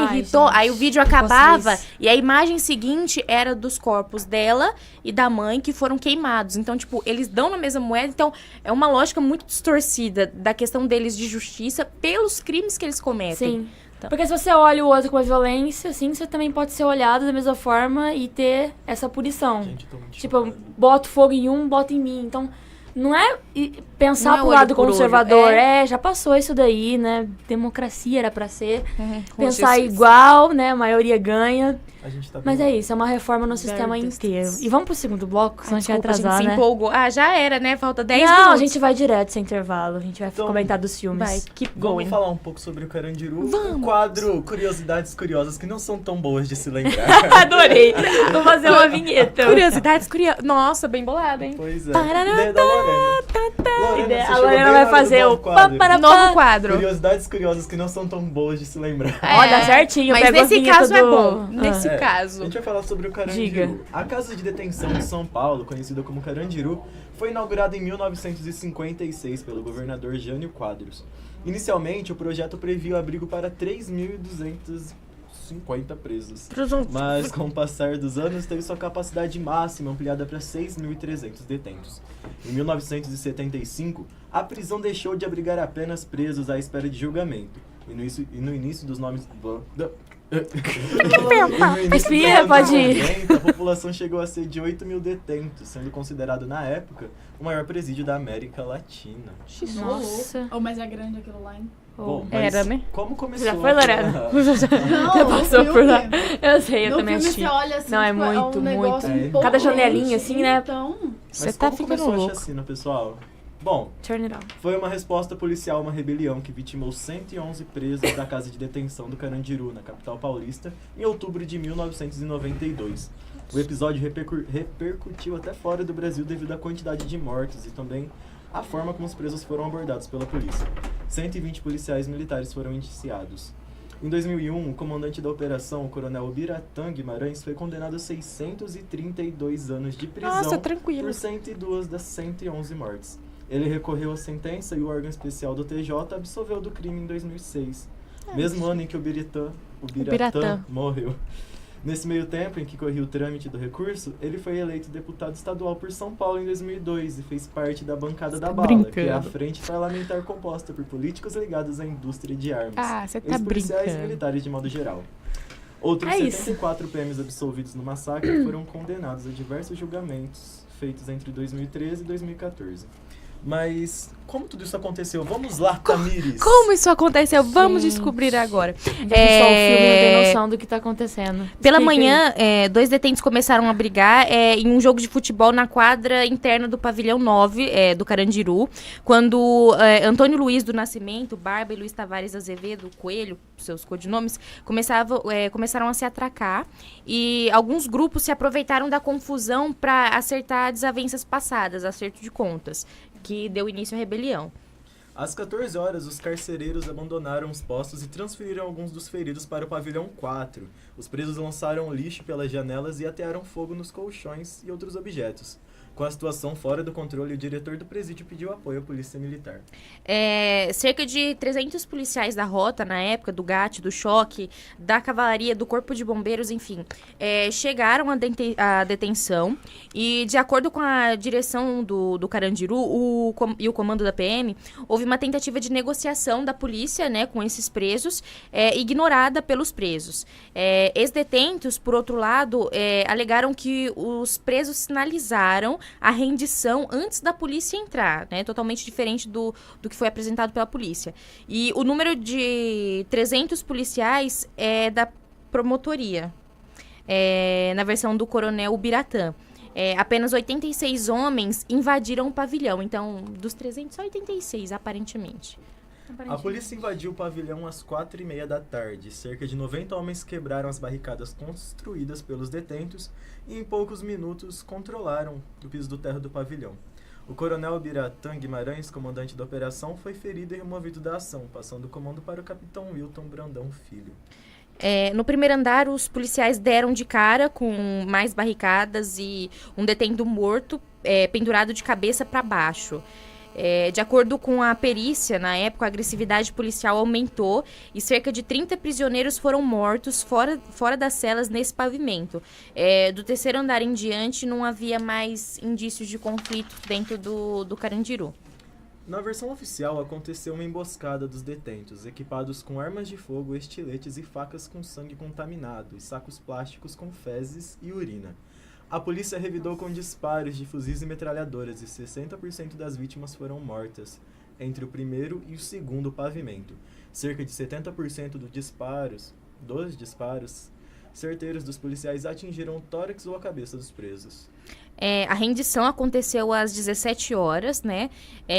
Irritou. Gente. Aí o vídeo acabava Vocês. e a imagem seguinte era dos corpos dela e da mãe que foram queimados. Então, tipo, eles dão na mesma moeda. Então, é uma lógica muito distorcida da questão deles de justiça pelos crimes que eles cometem. Sim. Então. Porque se você olha o outro com a violência, assim, você também pode ser olhado da mesma forma e ter essa punição. Gente, tô muito Tipo, chocado. boto fogo em um, boto em mim. Então, não é pensar Não é pro olho lado por olho. conservador. Já passou isso daí, né? Democracia era pra ser. Com Pensar Jesus. igual, né? A maioria ganha. A gente tá Mas vendo- é isso, é uma reforma no sistema Very inteiro. distance. E vamos pro segundo bloco, senão a gente vai Desculpa, a gente atrasar, se né? empolgou. Já era, né? Falta 10 Não, minutos. a gente vai direto sem intervalo. A gente vai Então, comentar dos filmes. Vai, keep Vamos going. falar um pouco sobre o Carandiru. Vamos. Um quadro Curiosidades Curiosas que não são tão boas de se lembrar. Adorei. Vou fazer uma vinheta. Curiosidades curiosas. Nossa, bem bolado, hein? Pois é. Tarará, Ideia da Lorena. Lorena, você A chegou bem Lorena na vai hora do fazer novo o quadro. Novo quadro. Curiosidades Curiosas que não são tão boas de se lembrar. Olha, certinho. Mas pegou a nesse vinheta caso é do- bom. Ah. Nesse A caso. gente vai falar sobre o Carandiru. Diga. A Casa de Detenção de São Paulo, conhecida como Carandiru, foi inaugurada em 1956 pelo governador Jânio Quadros. Inicialmente, o projeto previa o abrigo para 3.250 presos. Mas, com o passar dos anos, teve sua capacidade máxima ampliada para 6.300 detentos. Em 1975, a prisão deixou de abrigar apenas presos à espera de julgamento. E no início dos nomes... Respira, pode ir. A população chegou a ser de 8.000 detentos, sendo considerado, na época, o maior presídio da América Latina. Nossa. Oh, mas é grande aquilo lá, hein? Bom, mas Era, né? como começou... Já foi, Lorena? Não, Já passou por lá. Eu sei, eu no também filme assisti. você olha assim, Não, é tipo, muito, um negócio muito. um pouco Cada janelinha, longe, assim, né? Então, Mas Você tá como ficando começou louco. a chacina, pessoal? Bom, Turn it on. foi uma resposta policial a uma rebelião que vitimou 111 presos da casa de detenção do Carandiru, na capital paulista, em outubro de 1992. O episódio repercutiu até fora do Brasil devido à quantidade de mortos e também a forma como os presos foram abordados pela polícia. 120 policiais militares foram indiciados. Em 2001, o comandante da operação, o coronel Ubiratã Guimarães, foi condenado a 632 anos de prisão Nossa, tranquilo. por 102 das 111 mortes. Ele recorreu à sentença e o órgão especial do TJ absolveu do crime em 2006, mesmo ano em que o Ubiratã morreu. Nesse meio tempo em que corria o trâmite do recurso, ele foi eleito deputado estadual por São Paulo em 2002 e fez parte da bancada da bala, que é a frente parlamentar composta por políticos ligados à indústria de armas, Ah, você tá ex-policiais e brincando. militares de modo geral. Outros É isso. 74 PMs absolvidos no massacre foram condenados a diversos julgamentos feitos entre 2013 e 2014. Mas como tudo isso aconteceu? Vamos lá, Tamires! Como isso aconteceu? Vamos Gente. descobrir agora. Só o filme não tem noção do que tá acontecendo. Pela Explica manhã, 2 detentos começaram a brigar em um jogo de futebol na quadra interna do pavilhão 9 do Carandiru, quando Antônio Luiz do Nascimento, Barba e Luiz Tavares Azevedo, Coelho, seus codinomes, começaram a se atracar e alguns grupos se aproveitaram da confusão para acertar desavenças passadas, acerto de contas, que deu início à rebelião. Às 14 horas, os carcereiros abandonaram os postos e transferiram alguns dos feridos para o pavilhão 4. Os presos lançaram lixo pelas janelas e atearam fogo nos colchões e outros objetos. Com a situação fora do controle, o diretor do presídio pediu apoio à polícia militar. Cerca de 300 policiais da rota, na época, do GAT, do choque, da cavalaria, do corpo de bombeiros, enfim, chegaram à detenção e, de acordo com a direção do Carandiru e o comando da PM, houve uma tentativa de negociação da polícia, né, com esses presos, ignorada pelos presos. Ex-detentos, por outro lado, alegaram que os presos sinalizaram a rendição antes da polícia entrar, né? Totalmente diferente do que foi apresentado pela polícia. E o número de 300 policiais é da promotoria, na versão do coronel Ubiratã. Apenas 86 homens invadiram o pavilhão. Então, dos 300, só 86, aparentemente. A polícia invadiu o pavilhão às 4h30 da tarde. Cerca de 90 homens quebraram as barricadas construídas pelos detentos e em poucos minutos controlaram o piso do térreo do pavilhão. O coronel Ubiratã Guimarães, comandante da operação, foi ferido e removido da ação, passando o comando para o capitão Wilton Brandão Filho. No primeiro andar, os policiais deram de cara com mais barricadas e um detento morto, pendurado de cabeça para baixo. De acordo com a perícia, na época, a agressividade policial aumentou e cerca de 30 prisioneiros foram mortos fora das celas nesse pavimento. Do terceiro andar em diante, não havia mais indícios de conflito dentro do Carandiru. Na versão oficial, aconteceu uma emboscada dos detentos, equipados com armas de fogo, estiletes e facas com sangue contaminado, e sacos plásticos com fezes e urina. A polícia revidou com disparos de fuzis e metralhadoras e 60% das vítimas foram mortas, entre o primeiro e o segundo pavimento. Cerca de 70% dos disparos certeiros dos policiais atingiram o tórax ou a cabeça dos presos. A rendição aconteceu às 17 horas, né?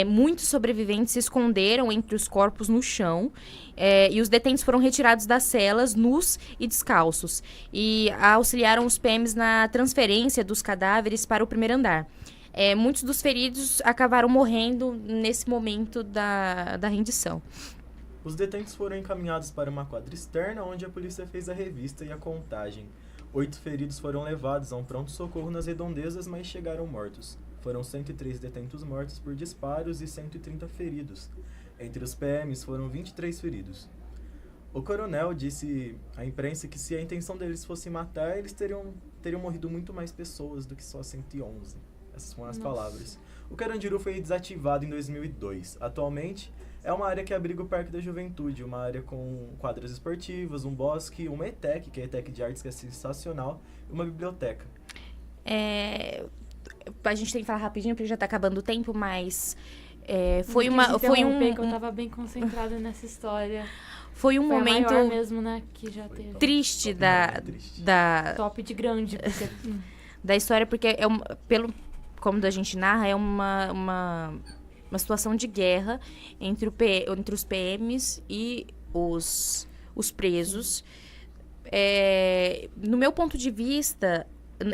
Muitos sobreviventes se esconderam entre os corpos no chão e os detentos foram retirados das celas, nus e descalços, e auxiliaram os PMs na transferência dos cadáveres para o primeiro andar. Muitos dos feridos acabaram morrendo nesse momento da rendição. Os detentos foram encaminhados para uma quadra externa, onde a polícia fez a revista e a contagem. 8 feridos foram levados a um pronto-socorro nas redondezas, mas chegaram mortos. Foram 103 detentos mortos por disparos e 130 feridos. Entre os PMs foram 23 feridos. O coronel disse à imprensa que se a intenção deles fosse matar, eles teriam morrido muito mais pessoas do que só 111. Essas foram as palavras. O Carandiru foi desativado em 2002. Atualmente, é uma área que abriga o Parque da Juventude, uma área com quadras esportivas, um bosque, uma ETEC, que é a ETEC de Artes, que é sensacional, e uma biblioteca. A gente tem que falar rapidinho, porque já tá acabando o tempo, mas... que eu tava bem concentrada nessa história. Foi um momento maior mesmo, né, que já teve. Triste Top de grande. Da história, porque como a gente narra, é uma situação de guerra entre os PMs e os presos. No meu ponto de vista,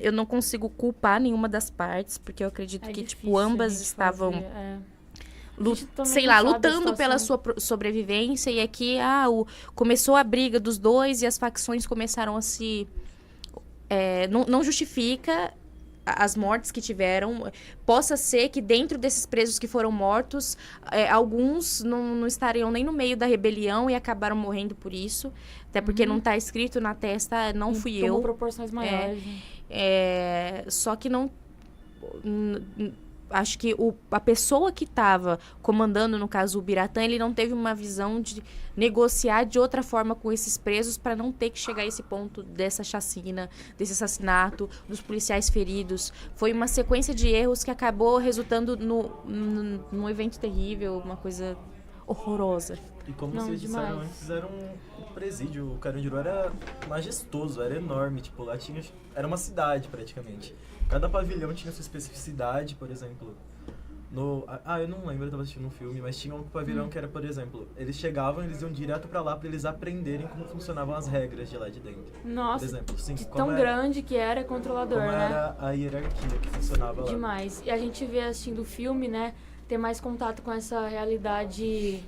eu não consigo culpar nenhuma das partes, porque eu acredito que ambas estavam... lutando pela sua sobrevivência, e aqui começou a briga dos dois e as facções começaram a se... não justifica as mortes que tiveram. Possa ser que dentro desses presos que foram mortos, alguns não estariam nem no meio da rebelião e acabaram morrendo por isso, até porque não está escrito na testa, não fui eu. Tomou proporções maiores. Só que não... Acho que a pessoa que estava comandando, no caso o Biratã, ele não teve uma visão de negociar de outra forma com esses presos para não ter que chegar a esse ponto dessa chacina, desse assassinato, dos policiais feridos. Foi uma sequência de erros que acabou resultando num evento terrível, uma coisa horrorosa. E como vocês disseram antes, era um presídio. O Carandiru era majestoso, era enorme. Tipo, lá era uma cidade, praticamente. Cada pavilhão tinha sua especificidade, por exemplo. Eu não lembro, eu tava assistindo um filme, mas tinha um pavilhão que era, por exemplo, eles chegavam, eles iam direto pra lá pra eles aprenderem como funcionavam as regras de lá de dentro. Nossa, por exemplo, sim, tão grande que era controlador, como né? Era a hierarquia que funcionava lá. Demais. E a gente vê assistindo o filme, né, ter mais contato com essa realidade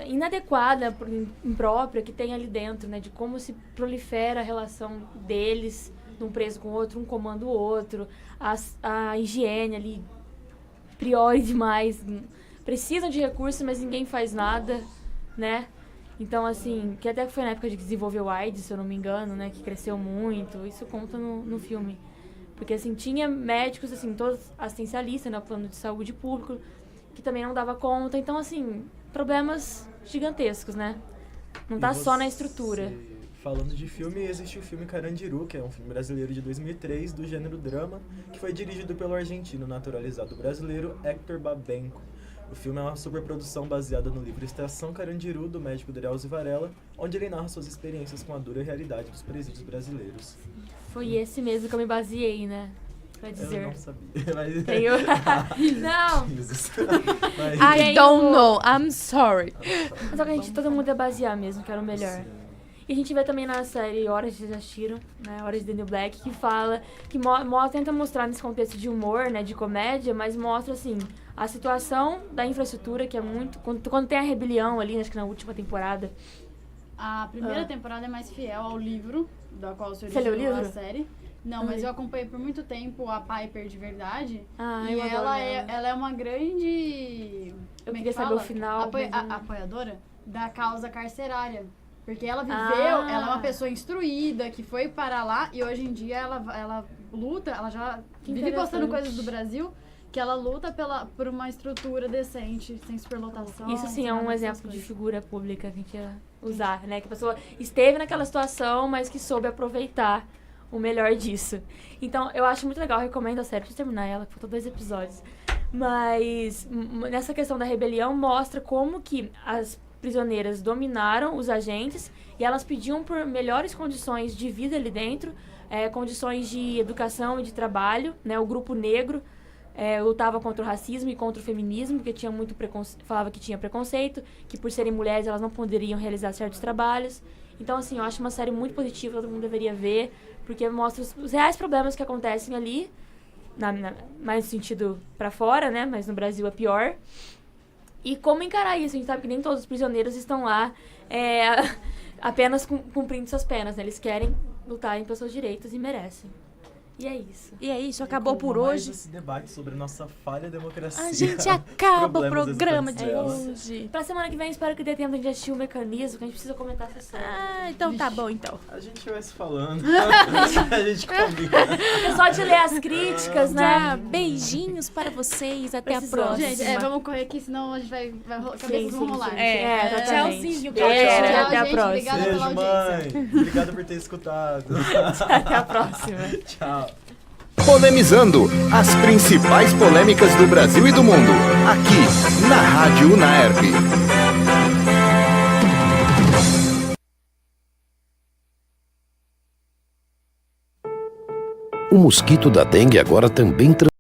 inadequada, imprópria que tem ali dentro, né, de como se prolifera a relação deles, de um preso com o outro, um comanda o outro, a higiene ali, priori demais, precisam de recursos, mas ninguém faz nada, né? Então, assim, que até foi na época de que desenvolveu o AIDS, se eu não me engano, né, que cresceu muito, isso conta no filme. Porque, assim, tinha médicos, assim, todos assistencialistas, né, o plano de saúde público, que também não dava conta, então, assim, problemas gigantescos, né? Não tá só na estrutura. Falando de filme, existe o filme Carandiru, que é um filme brasileiro de 2003, do gênero drama, que foi dirigido pelo argentino naturalizado brasileiro Héctor Babenco. O filme é uma superprodução baseada no livro Estação Carandiru, do médico Drauzio Varela, onde ele narra suas experiências com a dura realidade dos presídios brasileiros. Foi esse mesmo que eu me baseei, né? Pra dizer. Eu não sabia, mas... Não! I don't know, I'm sorry. Só que todo mundo ia basear mesmo, que era o melhor. Sim. E a gente vê também na série Horas, vocês assistiram, né? Horas de Daniel Black, que fala, que tenta mostrar nesse contexto de humor, né? De comédia, mas mostra, assim, a situação da infraestrutura, que é muito... Quando tem a rebelião ali, acho que na última temporada. A primeira temporada é mais fiel ao livro, da qual se Você leu o originou a livro? série. Não, mas eu acompanhei por muito tempo a Piper de verdade. Ah, e eu adoro ela é uma grande... Eu queria saber o final. Apoiadora da causa carcerária. Porque ela viveu, ela é uma pessoa instruída, que foi para lá, e hoje em dia ela luta, ela já vive postando coisas do Brasil, que ela luta por uma estrutura decente, sem superlotação. Isso sim é um exemplo de figura pública que a gente ia usar, né? Que a pessoa esteve naquela situação, mas que soube aproveitar o melhor disso. Então, eu acho muito legal, eu recomendo a série, preciso terminar ela, que faltam 2 episódios. Mas, nessa questão da rebelião, mostra como que as prisioneiras dominaram os agentes e elas pediam por melhores condições de vida ali dentro, condições de educação e de trabalho, né? O grupo negro lutava contra o racismo e contra o feminismo, porque tinha muito falava que tinha preconceito, que por serem mulheres elas não poderiam realizar certos trabalhos. Então, assim, eu acho uma série muito positiva, todo mundo deveria ver, porque mostra os reais problemas que acontecem ali, mais no sentido pra fora, né? Mas no Brasil é pior. E como encarar isso? A gente sabe que nem todos os prisioneiros estão lá apenas cumprindo suas penas, né? Eles querem lutarem pelos seus direitos e merecem. E é isso. E é isso, acabou por Mais hoje. esse debate sobre nossa falha democracia. A gente acaba o Problemas programa de existenciais. hoje. Pra semana que vem, espero que dê tempo de assistir o Mecanismo, que a gente precisa comentar essa série. Ah, então tá bom, então. A gente vai se falando. A gente combina. É só te ler as críticas, Tá, né? beijinhos para vocês, até a Precisamos. próxima. Gente, vamos correr aqui, senão a gente vai cabeças vão rolar. Exatamente. Tchauzinho, Tchau, galera. Até a gente. próxima. Obrigada pela Beijo, audiência. mãe. Obrigado por ter escutado. Até a próxima. Tchau. Polemizando as principais polêmicas do Brasil e do mundo, aqui na Rádio UNAERP. O mosquito da dengue agora também